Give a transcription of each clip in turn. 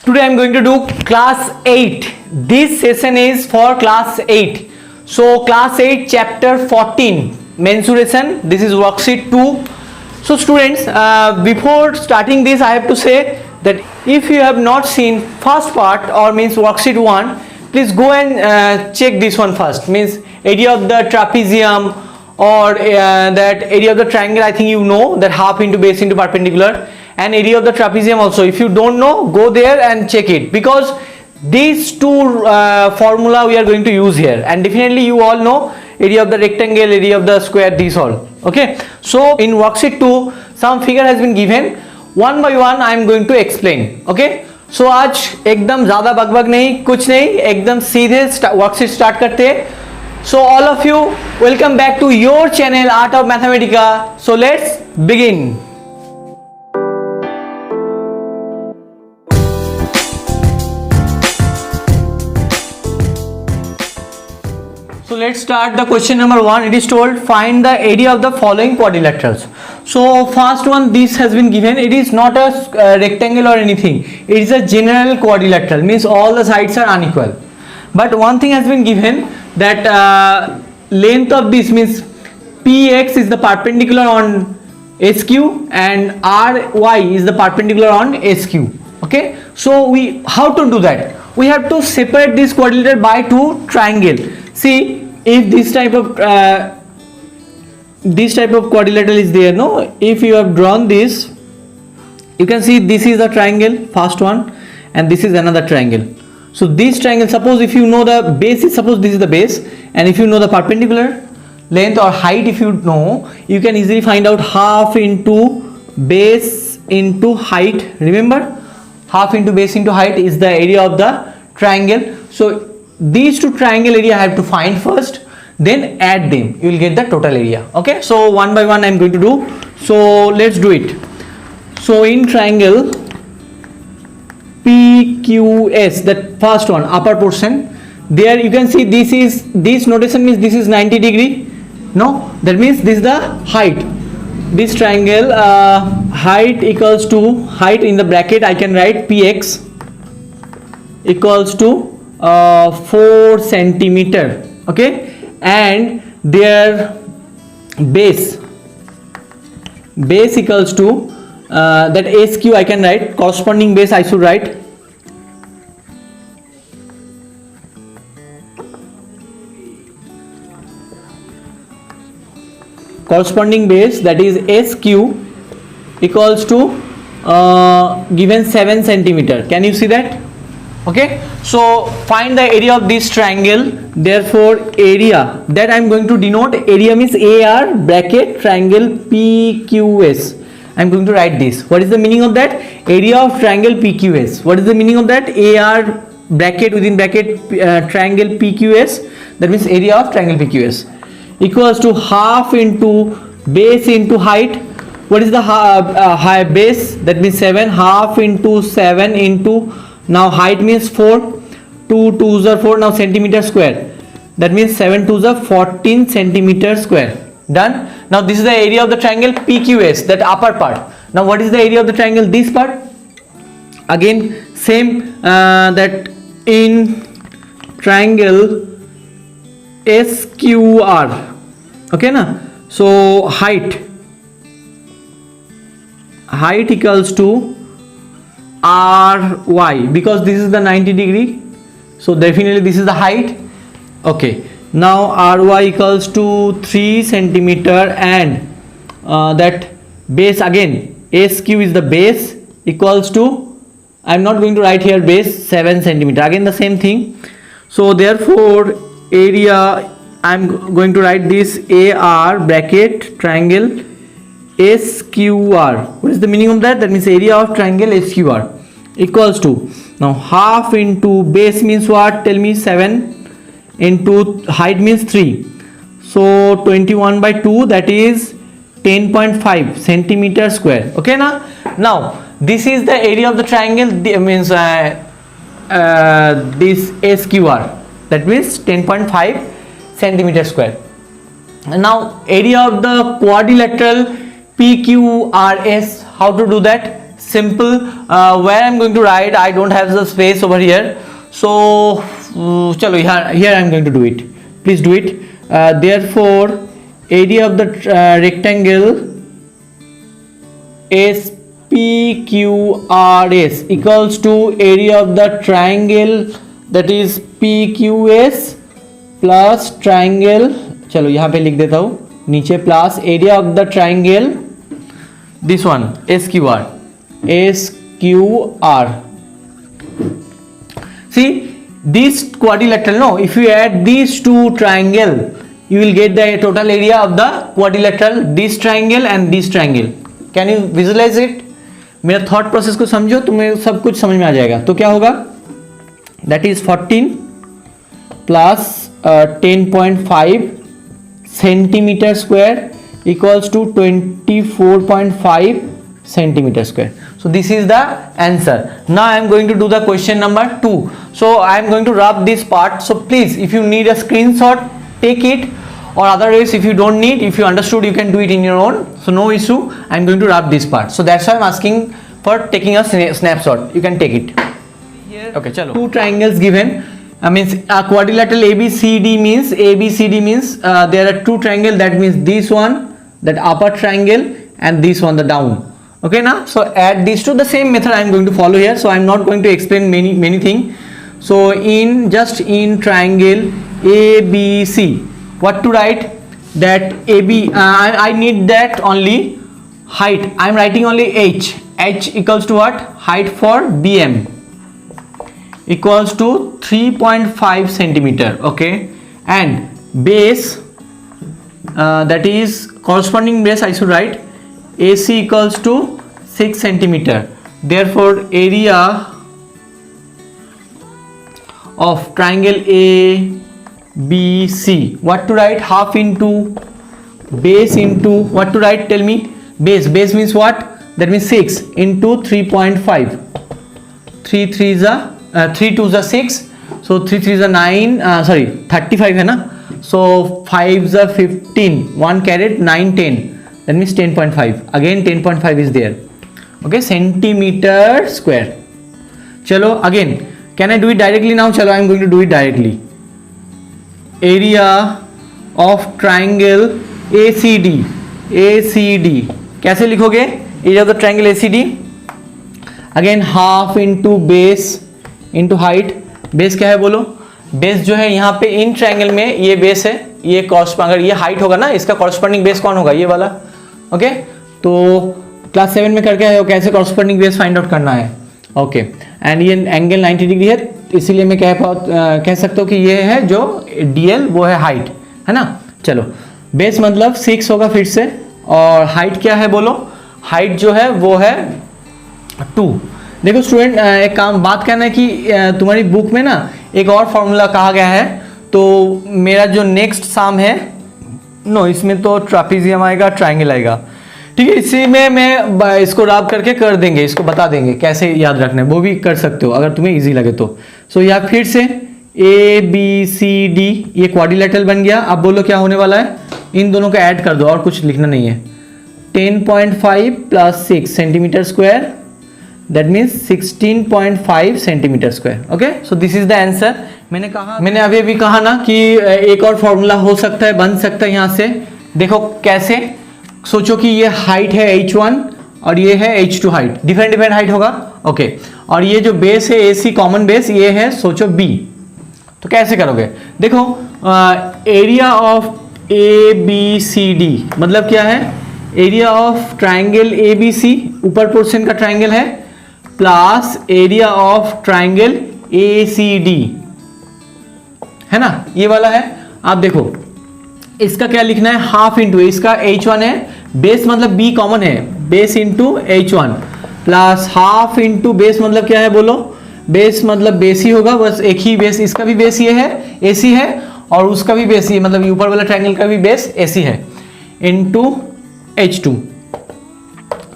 Today I'm going to do class 8. This session is for class 8. So class 8 chapter 14 mensuration. This is worksheet 2. So students, before starting this I have to say that if you have not seen first part or means worksheet 1, please go and check this one first, means area of the trapezium or that area of the triangle. I think you know that half into base into perpendicular, and area of the trapezium also. If you don't know, go there and check it, because these two formula we are going to use here, and definitely you all know area of the rectangle, area of the square, these all. Okay, so in worksheet 2 some figure has been given. One by one I am going to explain. Okay, so आज एकदम ज़्यादा बकबक नहीं, कुछ नहीं, एकदम सीधे worksheet start करते हैं. So all of you, welcome back to your channel Art of Mathematica. So let's begin. So let's start the question number 1. It is told find the area of the following quadrilaterals. So first one, this has been given. It is not a rectangle or anything. It is a general quadrilateral, means all the sides are unequal. But one thing has been given, that length of this means px is the perpendicular on SQ and ry is the perpendicular on SQ. Okay, so we how to do that? We have to separate this quadrilateral by two triangle. See, if this type of quadrilateral is there, no, if you have drawn this, you can see this is the triangle, first one, and this is another triangle. So this triangle, suppose if you know the base is, suppose this is the base, and if you know the perpendicular length or height, if you know, you can easily find out half into base into height. Remember, half into base into height is the area of the triangle. So these two triangle area I have to find first, then add them, you will get the total area. Okay, so one by one I am going to do. So let's do it. So in triangle PQS, that first one, upper portion, there you can see this notation means this is 90 degree. No, that means this is the height. This triangle height equals to, height in the bracket I can write PX equals to 4 centimeter. Okay, and their base equals to that SQ I can write, corresponding base I should write corresponding base, that is SQ equals to given 7 centimeter. Can you see that? Okay, so find the area of this triangle. Therefore area that I am going to denote, area means AR bracket triangle PQS. I am going to write this. What is the meaning of that? Area of triangle PQS. What is the meaning of that? AR bracket within bracket triangle PQS, that means area of triangle PQS, equals to half into base into height. What is the high base? That means 7, half into 7 into, now height means 4, 2 2s are 4, now centimeter square, that means 7 2s are 14 centimeter square. Done. Now this is the area of the triangle PQS, that upper part. Now what is the area of the triangle, this part? Again same, that in triangle SQR. Okay na, so height equals to RY, because this is the 90 degree, so definitely this is the height. Okay, now RY equals to 3 centimeter, and that base, again SQ is the base, equals to, I am not going to write here base, 7 centimeter, again the same thing. So therefore area, I am going to write this AR bracket triangle SQR. What is the meaning of that? That means area of triangle SQR equals to, now half into base means what? Tell me. 7 into height means 3. So 21 by 2, that is 10.5 centimeter square. Okay na? Now this is the area of the triangle, means this SQR, that means 10.5 centimeter square. Now area of the quadrilateral PQRS, how to do that? simple. Where I'm going to write, I don't have the space over here, so chalo here I'm going to do it. Please do it. Therefore area of the rectangle SPQRS equals to area of the triangle that is PQS plus triangle, चलो यहाँ पे लिख देता हूँ नीचे, plus area of the triangle this one SQR. See this quadrilateral, no, if you add these two triangle you will get the total area of the quadrilateral, this triangle and this triangle. Can you visualize it? मेरा thought process को समझो, तुम्हें सब कुछ समझ में आ जाएगा. तो क्या होगा, that is 14 plus 10.5 centimetre square equals to 24.5 centimeter square. So this is the answer. Now I am going to do the question number 2. So I am going to rub this part. So please, if you need a screenshot, take it, or otherwise if you don't need, if you understood, you can do it in your own. So no issue. I am going to rub this part. So that's why I am asking for taking a snapshot. You can take it. Here, okay, chalo. Two triangles given. Means a quadrilateral ABCD means there are two triangles. That means this one, that upper triangle, and this one, the down. Okay, now so add these two. The same method I am going to follow here. So I am not going to explain many things. So in triangle ABC, what to write? That AB, I need that only height. I am writing only H equals to what? Height for BM equals to 3.5 centimeter. Okay, and base, that is corresponding base I should write AC equals to 6 centimeter. Therefore area of triangle ABC, what to write? Half into base into what to write? Tell me. Base means what? That means 6 into 3.5. 3 2 is 6. So 3 3 is 9. 35 है ना. So 5 is 15. 1 caret 9 10. That means 10.5. Again 10.5 is there. Okay, centimeter square. Chalo again. Can I do it directly now? Chalo, I am going to do it directly. Area of triangle ACD. कैसे लिखोगे? Area of the triangle ACD. Again half into base into height. Base क्या है बोलो? Base जो है यहाँ पे in triangle में ये बेस है, ये अगर ये हाइट होगा ना, इसका कॉरस्पॉन्डिंग बेस कौन होगा? ये वाला. ओके, तो क्लास 7 में करके आए हो कैसे कॉरस्पॉन्डिंग बेस फाइंड आउट करना है. ओके, एंड ये एंगल 90 डिग्री है, इसीलिए मैं कह सकता हूँ कि ये है जो DL वो है हाइट, है ना. चलो, बेस मतलब 6 होगा फिर से, और हाइट क्या है बोलो? हाइट जो है वो है 2. देखो स्टूडेंट, एक बात कहना है कि तुम्हारी बुक में ना एक और फॉर्मूला कहा गया है, तो मेरा जो नेक्स्ट साम है, नो इसमें तो ट्रापीजियम आएगा, ट्रायंगल आएगा, ठीक है. इसी में मैं इसको रब करके कर देंगे, इसको बता देंगे कैसे याद रखना है, वो भी कर सकते हो अगर तुम्हें इजी लगे तो. सो यहाँ फिर से ABCD ये क्वाड्रिलेटरल बन गया. अब बोलो क्या होने वाला है? इन दोनों को ऐड कर दो, और कुछ लिखना नहीं है. 10.5 plus 6 centimetre square, that means 16.5 centimetre square. Okay, so this is the answer. मैंने अभी कहा ना कि एक और फॉर्मूला हो सकता है, बन सकता है यहाँ से. देखो कैसे, सोचो कि ये हाइट है H1 और ये है H2 हाइट, डिफरेंट हाइट होगा. ओके, और ये जो बेस है AC कॉमन बेस, ये है सोचो B. तो कैसे करोगे? देखो, एरिया ऑफ ABCD मतलब क्या है? एरिया ऑफ ट्राइंगल ABC, ऊपर पोर्शन का ट्राइंगल है, plus area of triangle ACD, है ना, ये वाला है. आप देखो इसका क्या लिखना है? हाफ इंटू, इसका H1 है, बेस मतलब B कॉमन है, base into H1 plus half into base मतलब क्या है बोलो? बेस मतलब बेस ही होगा, बस एक ही बेस, इसका भी बेस ये है AC है, और उसका भी बेस ये मतलब ऊपर वाला ट्रायंगल का भी बेस AC है, इंटू H2.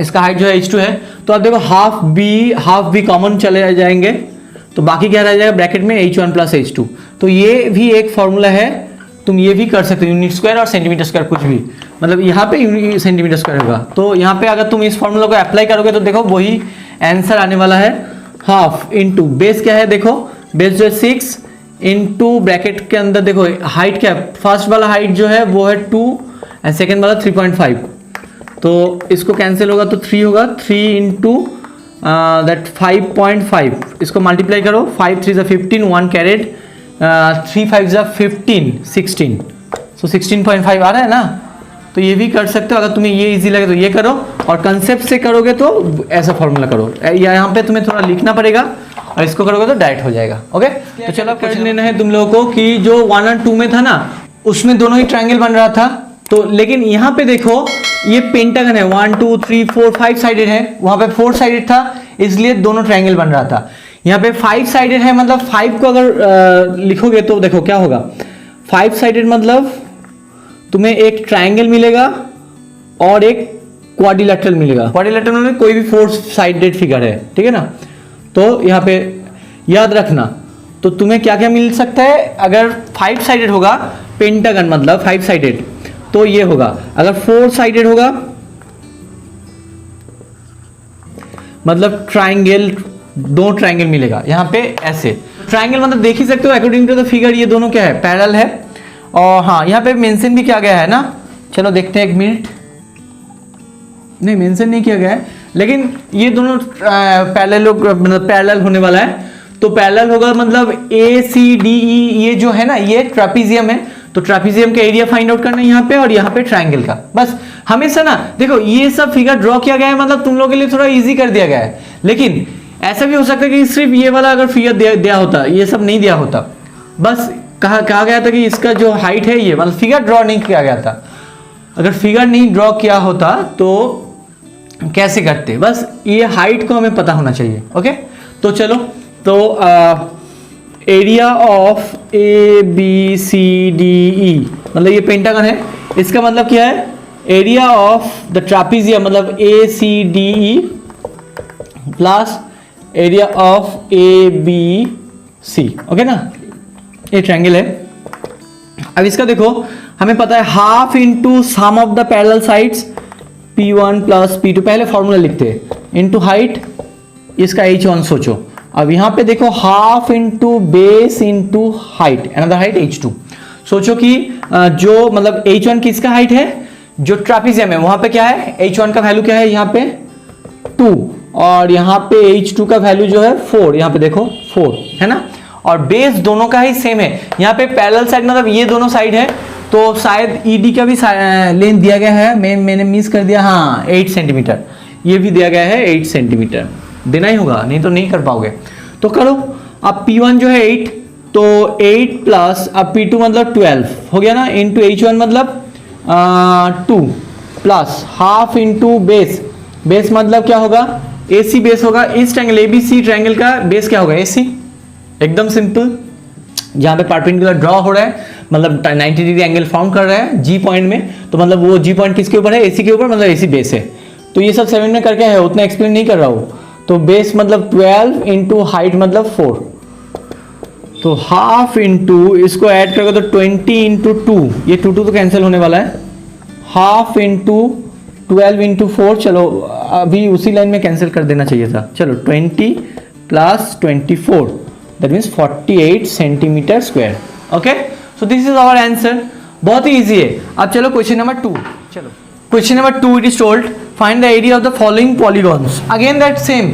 इसका हाइट जो है H2 है. तो आप देखो हाफ B कॉमन चले जाएंगे, तो बाकी क्या रह जाएगा ब्रैकेट में? H1 plus H2. तो ये भी एक फॉर्मूला है. तुम ये भी कर सकते हो, यूनिट स्क्वायर और सेंटीमीटर स्क्वायर कुछ भी, मतलब यहाँ पे सेंटीमीटर स्क्वायर होगा। तो यहाँ पे अगर तुम इस फॉर्मूला को अप्लाई करोगे तो देखो वही आंसर आने वाला है, हाफ इंटू बेस क्या है, देखो बेस जो है 6 इंटू ब्रैकेट के अंदर देखो हाइट क्या है, फर्स्ट वाला हाइट जो है वो है 2 एंड सेकेंड वाला 3.5, तो इसको कैंसिल होगा तो 3 होगा, 3 इंटू दैट 5.5, इसको मल्टीप्लाई करो, 5 3 15, 1 कैरेट, 3 5 15, 16, सो 16.5 आ रहा है ना। तो ये भी कर सकते हो, अगर तुम्हें ये इजी लगे तो ये करो, और कंसेप्ट से करोगे तो ऐसा फॉर्मूला करो, या यहाँ पे तुम्हें थोड़ा लिखना पड़ेगा, और इसको करोगे तो डायरेक्ट हो जाएगा। ओके, तो चलो कर लेना है तुम लोगों को कि जो 1 और 2 में था ना, उसमें दोनों ही ट्रायंगल बन रहा था, तो लेकिन यहाँ पे देखो ये पेंटागन है, 1 2 3 4 5 साइडेड है, वहां पे 4 साइडेड था, इसलिए दोनों ट्रायंगल बन रहा था। यहाँ पे 5 साइडेड है, मतलब 5 को अगर लिखोगे तो देखो क्या होगा, 5 साइडेड मतलब तुम्हें एक ट्रायंगल मिलेगा और एक क्वाड्रिलेटरल मिलेगा। क्वाड्रिलेटरल में कोई भी 4 साइडेड फिगर है, ठीक है ना। तो यहाँ पे याद रखना, तो तुम्हें क्या क्या मिल सकता है, अगर 5 साइडेड होगा पेंटागन मतलब 5 साइडेड तो ये होगा, अगर 4 साइडेड होगा मतलब ट्रायंगल, दो ट्रायंगल मिलेगा यहाँ पे ऐसे। ट्रायंगल मतलब देख ही सकते हो अकॉर्डिंग टू द फिगर ये दोनों क्या है, पैरेलल है। और हाँ यहाँ पे मेंशन भी किया गया है ना, चलो देखते हैं एक मिनट, नहीं मेंशन नहीं किया गया है, लेकिन ये दोनों पैरेलल मतलब पैरेलल होने वाला है। तो पैरेलल होगा मतलब ACDE, ये जो है ना ये ट्रापीजियम है, तो ट्रापीजियम का एरिया फाइंड आउट करना है यहाँ पे, और यहाँ पे ट्रायंगल का। बस हमेशा ना देखो ये सब फिगर ड्रॉ किया गया है, मतलब तुम लोगों के लिए थोड़ा इजी कर दिया गया है, लेकिन ऐसा भी हो सकता है कि सिर्फ ये वाला अगर फिगर दिया होता, ये सब नहीं दिया होता, बस कहा गया था कि इसका जो हाइट है ये, मतलब फिगर ड्रॉ नहीं किया गया था। अगर फिगर नहीं ड्रॉ किया होता तो कैसे करते, बस ये हाइट को हमें पता होना चाहिए। ओके, तो चलो, तो एरिया ऑफ ABCDE मतलब ये पेंटागन है, इसका मतलब क्या है, एरिया ऑफ द ट्रापीजियम मतलब ACDE plus area of ABC। Okay ना, ये ट्रायंगल है। अब इसका देखो हमें पता है half into sum of the parallel sides P1 plus P2, पहले फॉर्मूला लिखते हैं, इंटू हाइट, इसका H1 सोचो। अब यहाँ पे देखो half into base into height, another height H2। सोचो कि जो मतलब H1 किसका हाइट है, जो ट्रापीजियम है वहां पे क्या है, H1 का वैल्यू क्या है यहाँ पे 2, और यहाँ पे H2 का वैल्यू जो है 4, यहाँ पे देखो 4 है ना, और बेस दोनों का ही सेम है। यहाँ पे पैरेलल साइड मतलब ये दोनों साइड है, तो शायद ED का भी लेंथ दिया गया है, मैंने मिस कर दिया, हाँ 8 सेंटीमीटर, ये भी दिया गया है 8 सेंटीमीटर, देना ही होगा नहीं तो नहीं कर पाओगे। तो करो, अब P1 जो है 8, तो 8 प्लस अब P2 मतलब 12 हो गया ना, इंटू H1 मतलब 2 plus half into base, base मतलब क्या होगा, AC बेस होगा। इस ट्रायंगल ABC ट्रायंगल का बेस क्या होगा, AC, एकदम सिंपल। जहां पे परपेंडिकुलर ड्रॉ हो रहा है मतलब 90 डिग्री एंगल फॉर्म कर रहा है G पॉइंट में, तो मतलब वो G पॉइंट किसके ऊपर है, AC के ऊपर, मतलब AC बेस है। तो ये सब 7 में करके है, उतना एक्सप्लेन नहीं कर रहा हूँ। तो बेस मतलब 12 इंटू हाइट मतलब 4, तो हाफ इंटू इसको ऐड करोगे तो 20 इंटू 2, ये 2 तो कैंसिल होने वाला है, हाफ इंटू 12 इंटू 4, चलो अभी उसी लाइन में कैंसिल कर देना चाहिए था, चलो 20 plus 24, that means 48 centimetre square. Okay, so this is our answer, बहुत ही इजी है। अब चलो क्वेश्चन नंबर 2, चलो question number 2, it is told find the area of the following polygons. Again that same,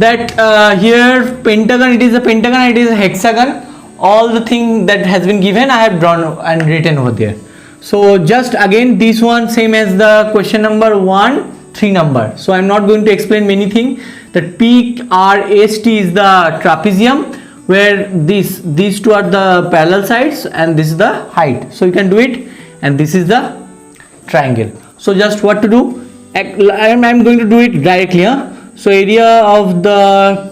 that here pentagon, it is a pentagon, it is a hexagon, all the thing that has been given I have drawn and written over there. So just again this one same as the question number 1, 3 number, so I'm not going to explain many things. That PRST is the trapezium, where these two are the parallel sides and this is the height, so you can do it, and this is the triangle. So just what to do, I'm going to do it directly, huh? So area of the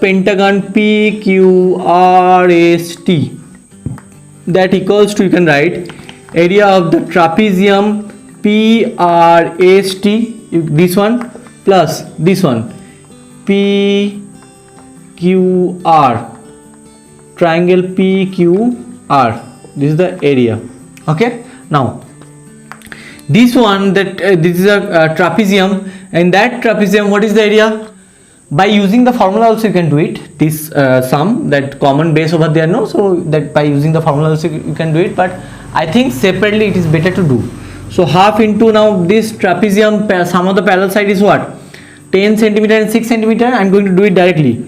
pentagon PQRST, that equals to, you can write area of the trapezium PRST, this one plus this one PQR, triangle PQR, this is the area, Okay, now this one, that this is a trapezium, and that trapezium, what is the area? By using the formula also you can do it, this sum, that common base over there, no, so that by using the formula also you can do it, but I think separately it is better to do. So half into, now this trapezium sum of the parallel side is what, 10 centimeter and 6 centimeter. I am going to do it directly.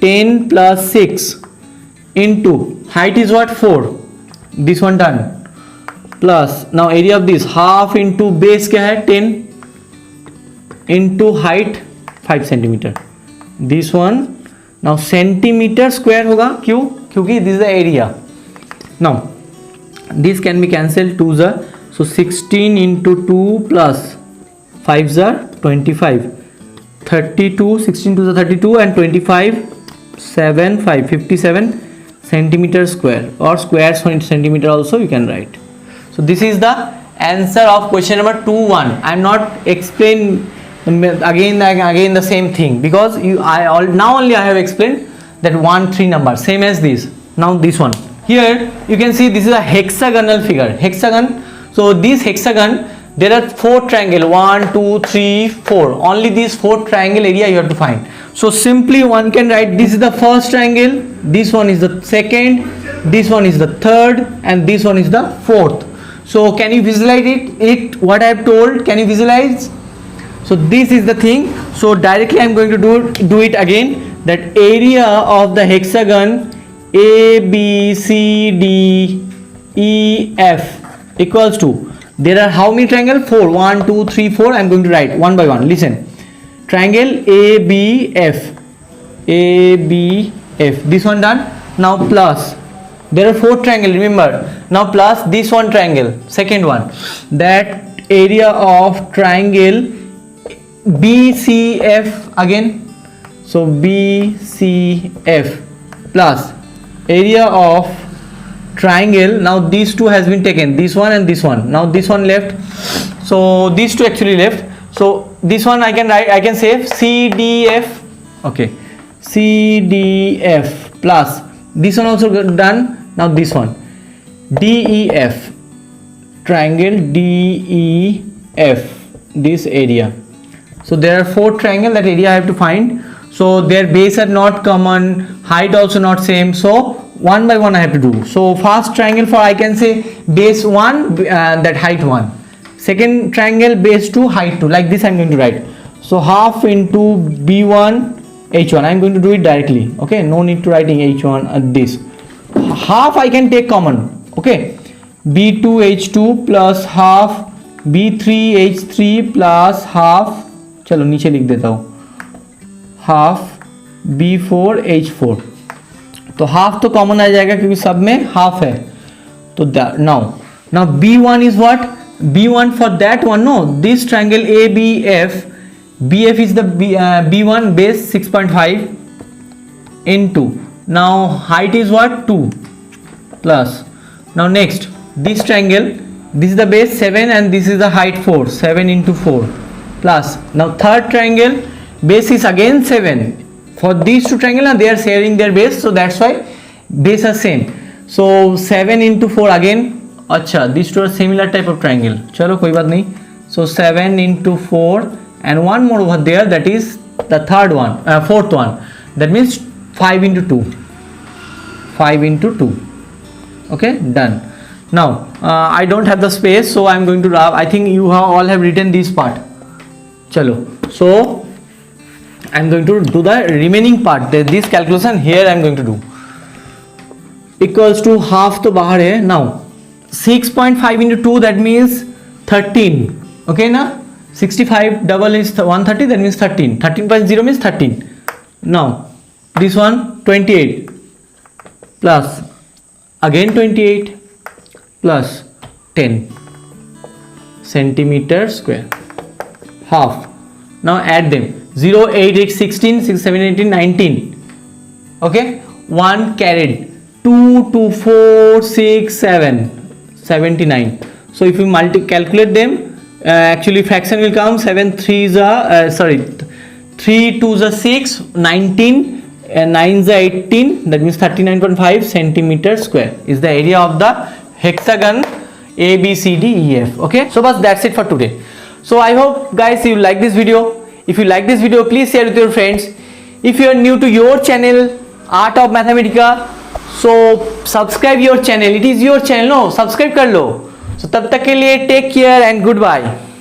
10 plus 6 into height is what, 4, this one done, plus now area of this, half into base क्या है, 10 into height 5 centimeter, this one. Now centimeter square होगा, क्यों, क्योंकि this is the area. Now this can be cancelled, 2 are, so 16 into 2 plus 5 are 25, 32, 16 to the 32 and 25, 7, 5, 57 centimeter square, or square centimeter also you can write. So this is the answer of question number 2-1. I am not explain again the same thing, because now only I have explained that 1-3 number, same as this. Now this one, here you can see this is a hexagonal figure, hexagon. So this hexagon, there are 4 triangle, 1, 2, 3, 4, only these 4 triangle area you have to find. So simply one can write, this is the first triangle, this one is the second, this one is the third, and this one is the fourth. So can you visualize it what I have told, can you visualize? So this is the thing. So directly I am going to do it again, that area of the hexagon ABCDEF equals to, there are how many triangle, 4, 1, 2, 3, 4. I am going to write one by one. Listen, triangle ABF, this one done. Now plus, there are 4 triangle, remember. Now plus this one triangle, second one, that area of triangle BCF again. So BCF plus area of triangle, now these two has been taken, this one and this one, now this one left, so these two actually left. So this one I can write, I can say CDF, okay, CDF plus this one also done. Now this one DEF, triangle DEF, this area. So there are 4 triangle, that area I have to find. So their base are not common, height also not same, so one by one I have to do. So first triangle, for I can say base 1, that height 1, second triangle base 2, height 2, like this I am going to write. So half into B1 H1, I am going to do it directly, okay, no need to writing H1 this. Half I can take common, okay, B2 H2 plus half B3 H3 plus half, चलो नीचे लिख देता हूँ, half B4 H4. तो half तो common आ जाएगा क्योंकि सब में हाफ है. तो now B1 is what, B1 for that one, no, this triangle ABF, BF is the B1 base 6.5 into, now height is what, 2 plus, now next this triangle, this is the base 7 and this is the height 4, 7 into 4 plus, now third triangle base is again 7. For these two triangles, and they are sharing their base, so that's why base are same. So 7 into 4 again. अच्छा, these two are similar type of triangle. चलो कोई बात नहीं. So 7 into 4 and one more over there, that is the third one, fourth one. That means 5 into 2. 5 into 2. Okay, done. Now I don't have the space, so I am going to. I think you all have written this part. चलो. So I am going to do the remaining part. This calculation here I am going to do. Equals to half तो बाहर है. Now 6.5 into 2, that means 13. Okay ना? 65 double is 130, that means 13. 13.0 means 13. Now this one 28 plus again 28 plus 10 centimeter square, half. Now add them. 0, 8, 8, 16, 6, 7, 18, 19. Okay, 1 carried, 2, 2, 4, 6, 7, 79. So if you calculate them, actually fraction will come 7 3s are 3 2s are 6, 19 and 9s are 18, that means 39.5 centimeter square is the area of the hexagon A, B, C, D, E, F. Okay, so but that's it for today. So I hope guys you like this video. If you like this video, please share with your friends. If you are new to your channel Art of Mathematica, so subscribe your channel. It is your channel, no? Subscribe कर लो. So तब तक के लिए take care and goodbye.